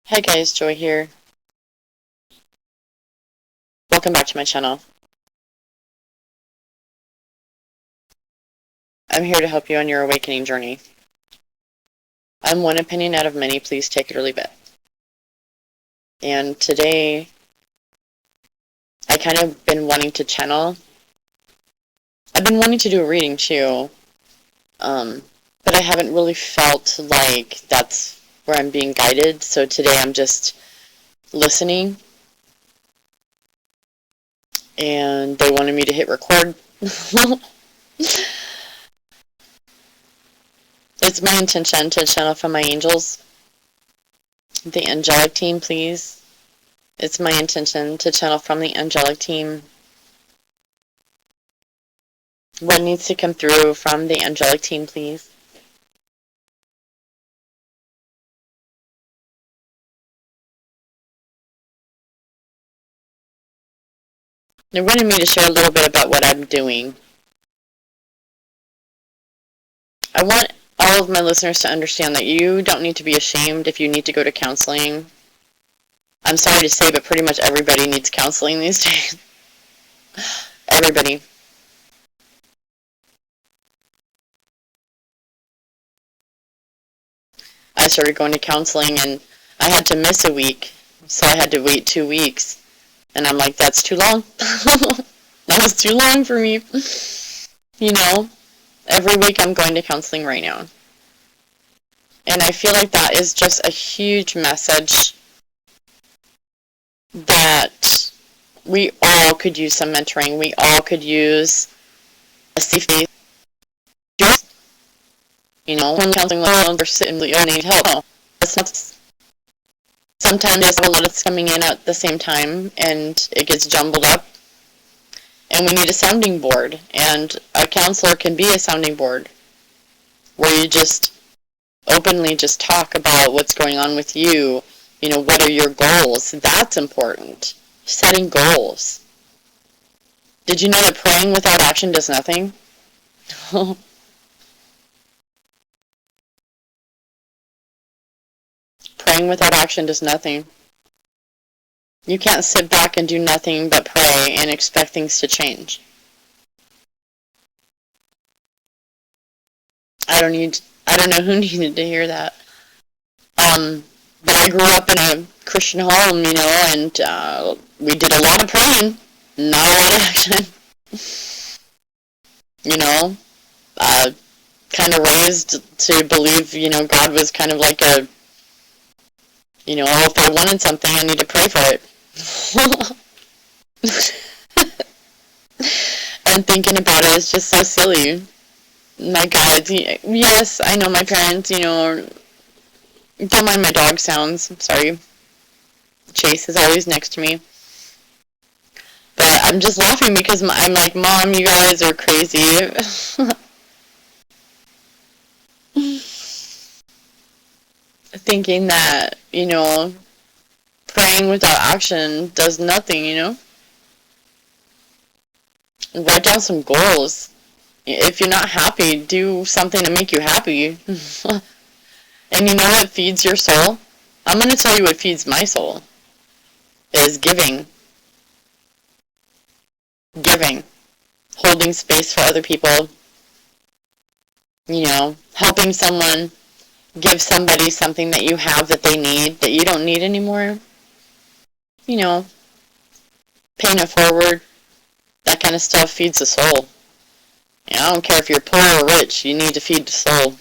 Hi guys, Joy here. Welcome back to my channel. I'm here to help you on your awakening journey. I'm one opinion out of many, please take it or leave it. And today, I kind of been wanting to channel. I've been wanting to do a reading too, but I haven't really felt like that's where I'm being guided, so today I'm just listening. And they wanted me to hit record. It's my intention to channel from my angels. The angelic team, please. It's my intention to channel from the angelic team. What needs to come through from the angelic team, please? They wanted me to share a little bit about what I'm doing. I want all of my listeners to understand that you don't need to be ashamed if you need to go to counseling. I'm sorry to say, but pretty much everybody needs counseling these days. Everybody. I started going to counseling and I had to miss a week, so I had to wait 2 weeks. And I'm like, that's too long. That was too long for me. You know, every week I'm going to counseling right now. And I feel like that is just a huge message that we all could use some mentoring. We all could use a safety. You know, when counseling alone, we're sitting, we all need help. That's not, sometimes there's a lot that's coming in at the same time, and it gets jumbled up. And we need a sounding board, and a counselor can be a sounding board, where you just openly just talk about what's going on with you. You know, what are your goals? That's important. Setting goals. Did you know that praying without action does nothing? Praying without action does nothing. You can't sit back and do nothing but pray and expect things to change. I don't know who needed to hear that. But I grew up in a Christian home, you know, and we did a lot of praying, not a lot of action. You know, kind of raised to believe, you know, God was kind of like a, you know, if I wanted something, I need to pray for it. And thinking about it is just so silly. My God, yes, I know my parents, you know, don't mind my dog sounds, I'm sorry. Chase is always next to me. But I'm just laughing because I'm like, Mom, you guys are crazy. Thinking that, you know, praying without action does nothing, you know? Write down some goals. If you're not happy, do something to make you happy. And you know what feeds your soul? I'm going to tell you what feeds my soul. Is giving. Giving. Holding space for other people. You know, helping someone. Give somebody something that you have that they need, that you don't need anymore. You know, paying it forward. That kind of stuff feeds the soul. And I don't care if you're poor or rich, you need to feed the soul.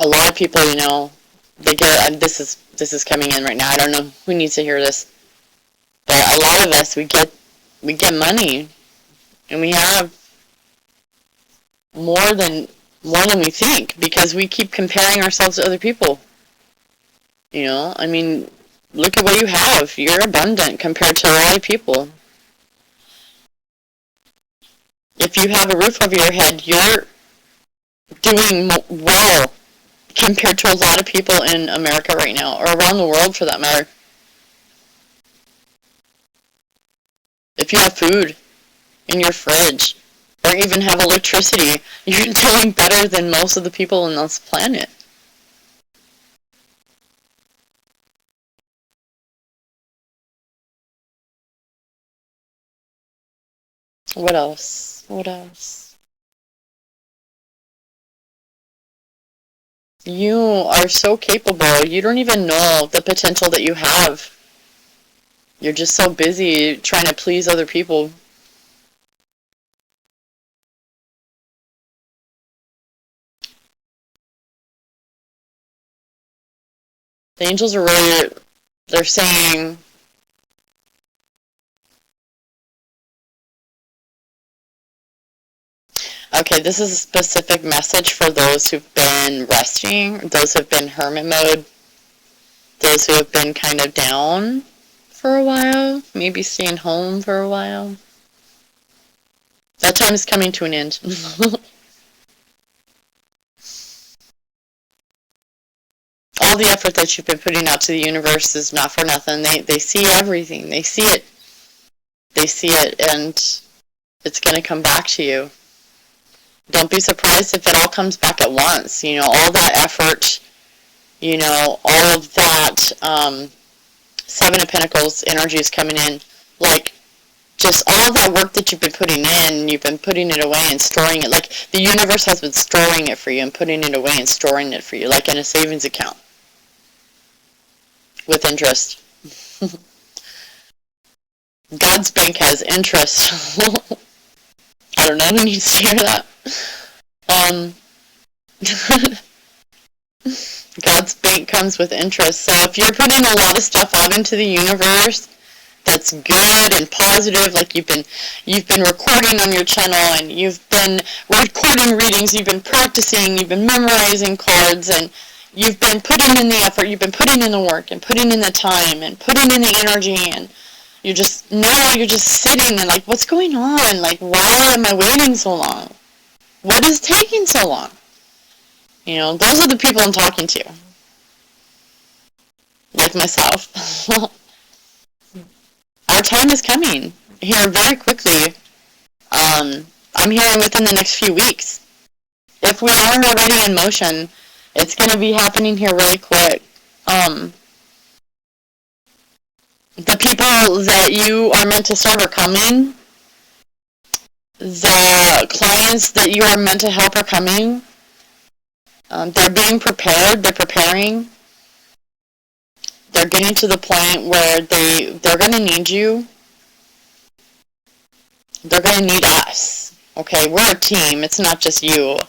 A lot of people, you know, they get, this is coming in right now, I don't know who needs to hear this, but a lot of us, we get money, and we have more than we think, because we keep comparing ourselves to other people. You know, I mean, look at what you have. You're abundant compared to a lot of people. If you have a roof over your head, you're doing well compared to a lot of people in America right now, or around the world for that matter. If you have food in your fridge, or even have electricity, you're doing better than most of the people on this planet. What else? What else? You are so capable. You don't even know the potential that you have. You're just so busy trying to please other people. The angels are really, they're saying, okay, this is a specific message for those who've been resting, those who've been hermit mode, those who have been kind of down for a while, maybe staying home for a while. That time is coming to an end. All the effort that you've been putting out to the universe is not for nothing. They see everything. They see it. They see it, and it's going to come back to you. Don't be surprised if it all comes back at once. You know, all that effort, you know, all of that Seven of Pentacles energy is coming in. Like, just all of that work that you've been putting in, you've been putting it away and storing it. Like, the universe has been storing it for you and putting it away and storing it for you, like in a savings account. With interest. God's bank has interest. I don't know who needs to hear that. God's bank comes with interest. So if you're putting a lot of stuff out into the universe that's good and positive, like you've been recording on your channel and you've been recording readings, you've been practicing, you've been memorizing cards, and you've been putting in the effort, you've been putting in the work and putting in the time and putting in the energy, and you're just sitting and like, what's going on? Like, why am I waiting so long? What is taking so long? You know, those are the people I'm talking to. Like myself. Our time is coming here very quickly. I'm hearing within the next few weeks. If we aren't already in motion, it's going to be happening here really quick. The people that you are meant to serve are coming. The clients that you are meant to help are coming. They're being prepared. They're preparing. They're getting to the point where they're going to need you. They're going to need us. Okay, we're a team. It's not just you.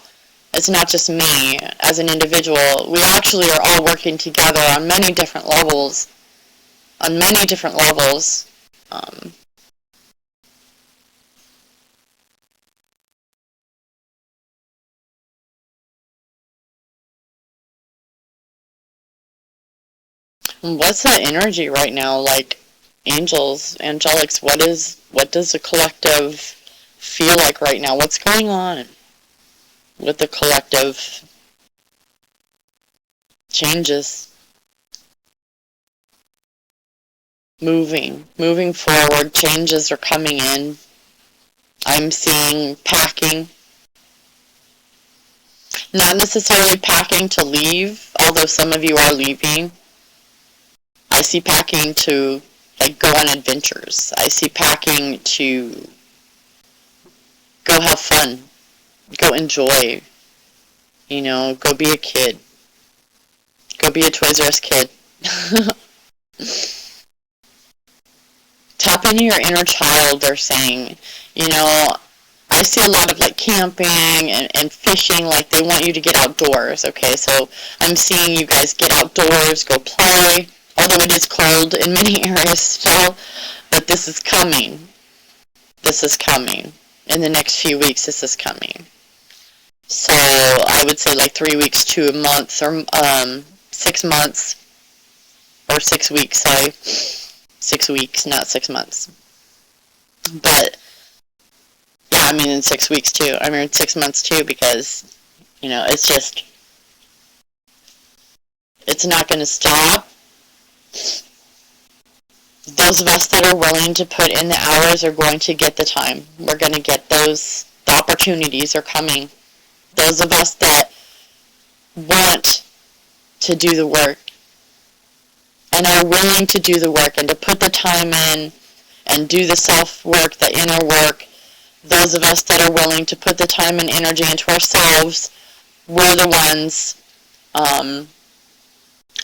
It's not just me as an individual. We actually are all working together on many different levels. On many different levels. What's the energy right now? Like, angels, angelics, what does the collective feel like right now? What's going on with the collective changes? Moving forward, changes are coming in. I'm seeing packing. Not necessarily packing to leave, although some of you are leaving. I see packing to, like, go on adventures. I see packing to go have fun. Go enjoy. You know, go be a kid. Go be a Toys R Us kid. Tap into your inner child, they're saying. You know, I see a lot of, like, camping and fishing, like they want you to get outdoors, okay? So I'm seeing you guys get outdoors, go play, although it is cold in many areas still, but this is coming. This is coming. In the next few weeks, this is coming. So I would say like 3 weeks to a month, or 6 months, or 6 weeks, sorry. 6 weeks, not 6 months. But, yeah, I mean in 6 weeks too. I mean in 6 months too, because, you know, it's just, it's not going to stop. Those of us that are willing to put in the hours are going to get the time. We're going to get those, the opportunities are coming. Those of us that want to do the work and are willing to do the work and to put the time in and do the self-work, the inner work, those of us that are willing to put the time and energy into ourselves, we're the ones,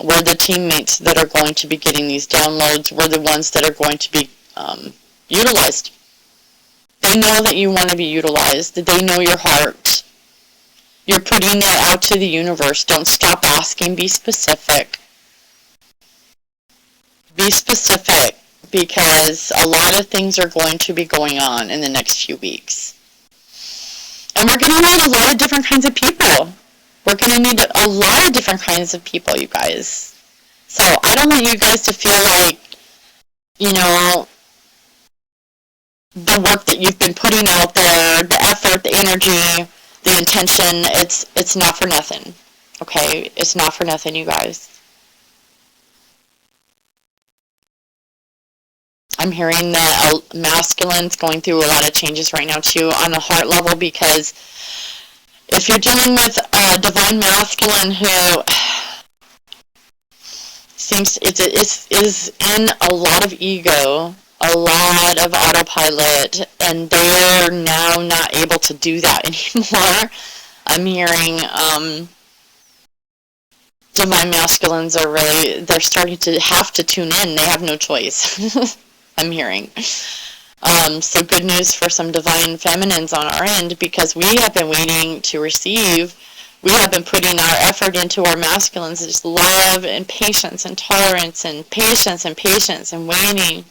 we're the teammates that are going to be getting these downloads. We're the ones that are going to be utilized. They know that you want to be utilized. They know your heart. You're putting that out to the universe. Don't stop asking. Be specific. Be specific, because a lot of things are going to be going on in the next few weeks. And we're going to need a lot of different kinds of people. We're going to need a lot of different kinds of people, you guys. So I don't want you guys to feel like, the work that you've been putting out there, the effort, the energy, the intention, it's not for nothing. Okay? It's not for nothing, you guys. I'm hearing that masculine's going through a lot of changes right now too on a heart level, because if you're dealing with a divine masculine who seems is in a lot of ego, a lot of autopilot, and they're now not able to do that anymore. I'm hearing divine masculines are they're starting to have to tune in. They have no choice. I'm hearing. So good news for some divine feminines on our end, because we have been waiting to receive. We have been putting our effort into our masculines, just love and patience and tolerance and patience and waiting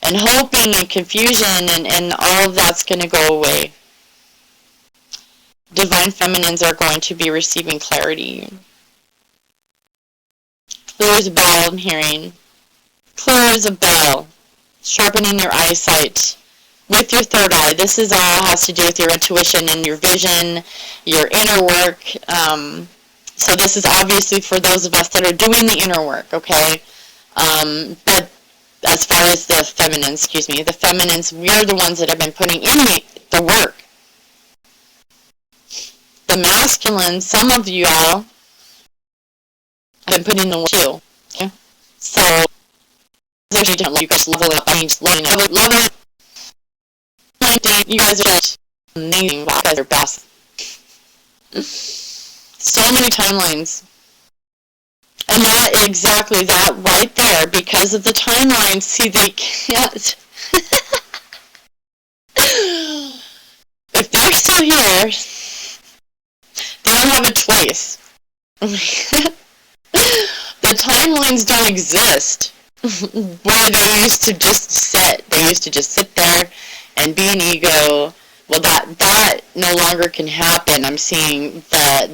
and hoping and confusion, and all of that's going to go away. Divine feminines are going to be receiving clarity. Clear as a bell, I'm hearing. Clear as a bell. Sharpening your eyesight with your third eye. This is all has to do with your intuition and your vision, your inner work. So this is obviously for those of us that are doing the inner work, okay? But as far as the feminines, the feminines, we're the ones that have been putting in the work. The masculine, some of you all have been putting in the work too, okay? So you guys level up. Love it. You guys are just amazing. You guys are best. So many timelines. And that, exactly that right there, because of the timeline, see, they can't. If they're still here, they don't have a choice. The timelines don't exist. Where they used to just sit. They used to just sit there and be an ego. Well, that no longer can happen. I'm seeing that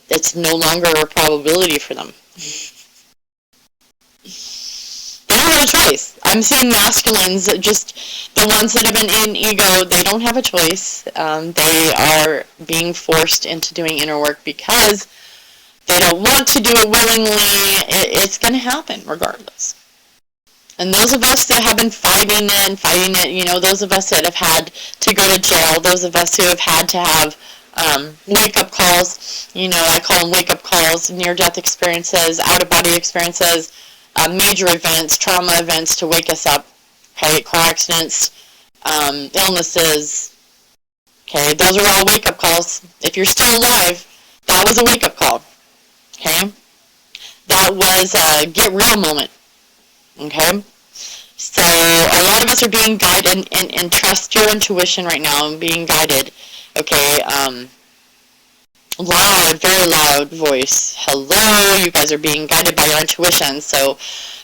it's no longer a probability for them. They don't have a choice. I'm seeing masculines, just the ones that have been in ego, they don't have a choice. They are being forced into doing inner work because they don't want to do it willingly. It's going to happen regardless. And those of us that have been fighting it, those of us that have had to go to jail, those of us who have had to have wake-up calls, I call them wake-up calls, near-death experiences, out-of-body experiences, major events, trauma events to wake us up, okay, car accidents, illnesses, okay, those are all wake-up calls. If you're still alive, that was a wake-up call, okay? That was a get real moment. Okay, so a lot of us are being guided, and trust your intuition right now and being guided. Okay, loud, very loud voice. Hello, you guys are being guided by your intuition. So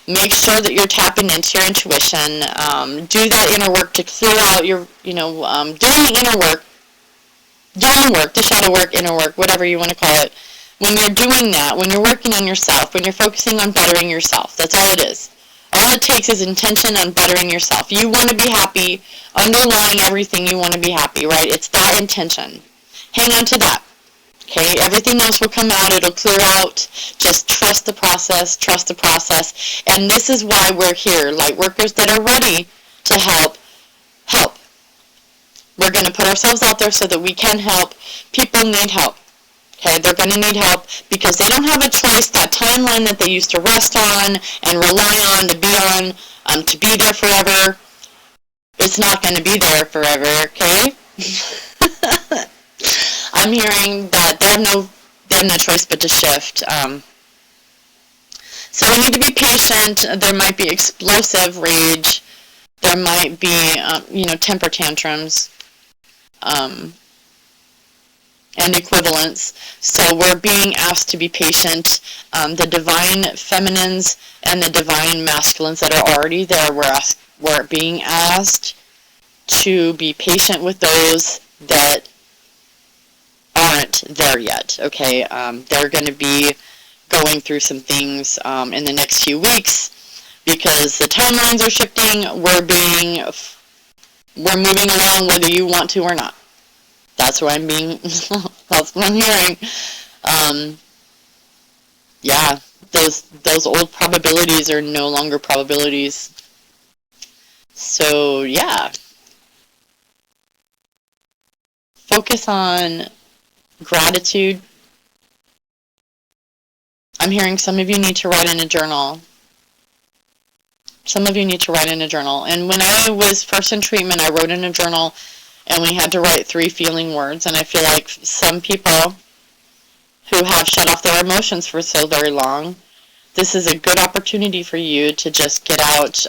make sure that you're tapping into your intuition. Do that inner work to clear out your, doing the inner work, the shadow work, inner work, whatever you want to call it. When you're doing that, when you're working on yourself, when you're focusing on bettering yourself, that's all it is. All it takes is intention on bettering yourself. You want to be happy. Underlying everything, you want to be happy, right? It's that intention. Hang on to that. Okay? Everything else will come out. It'll clear out. Just trust the process. Trust the process. And this is why we're here. Light workers that are ready to help. Help. We're going to put ourselves out there so that we can help. People need help. Okay, they're going to need help because they don't have a choice. That timeline that they used to rest on and rely on, to be there forever, It's not going to be there forever, okay? I'm hearing that they have no choice but to shift. So we need to be patient. There might be explosive rage. There might be, temper tantrums and equivalents. So we're being asked to be patient. The divine feminines and the divine masculines that are already there, we're being asked to be patient with those that aren't there yet, okay? They're going to be going through some things in the next few weeks because the timelines are shifting. We're moving along whether you want to or not. That's what that's what I'm hearing. Yeah, those old probabilities are no longer probabilities. So yeah, focus on gratitude. I'm hearing some of you need to write in a journal. Some of you need to write in a journal. And when I was first in treatment, I wrote in a journal, and we had to write 3 feeling words. And I feel like some people who have shut off their emotions for so very long, this is a good opportunity for you to just get out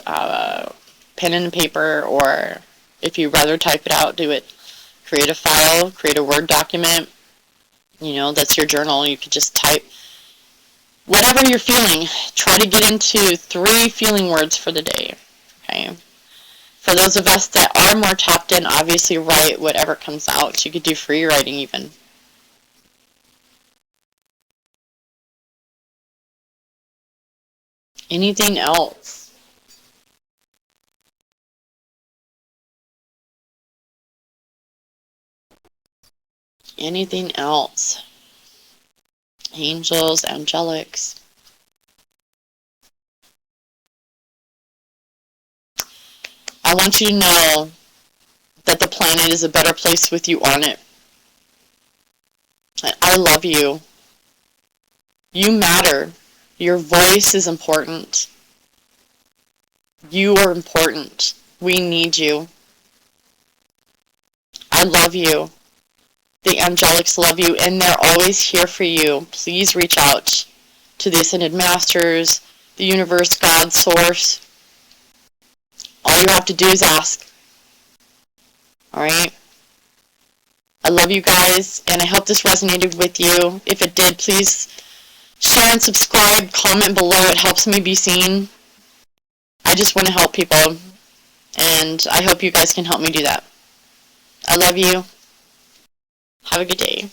pen and paper, or if you'd rather type it out, do it. Create a file, create a Word document. That's your journal. You could just type whatever you're feeling. Try to get into 3 feeling words for the day. Okay. For those of us that are more tapped in, obviously write whatever comes out. You could do free writing even. Anything else? Anything else? Angels, angelics. I want you to know that the planet is a better place with you on it. I love you. You matter. Your voice is important. You are important. We need you. I love you. The angelics love you, and they're always here for you. Please reach out to the Ascended Masters, the universe, God, Source. All you have to do is ask. Alright? I love you guys, and I hope this resonated with you. If it did, please share and subscribe, comment below. It helps me be seen. I just want to help people, and I hope you guys can help me do that. I love you. Have a good day.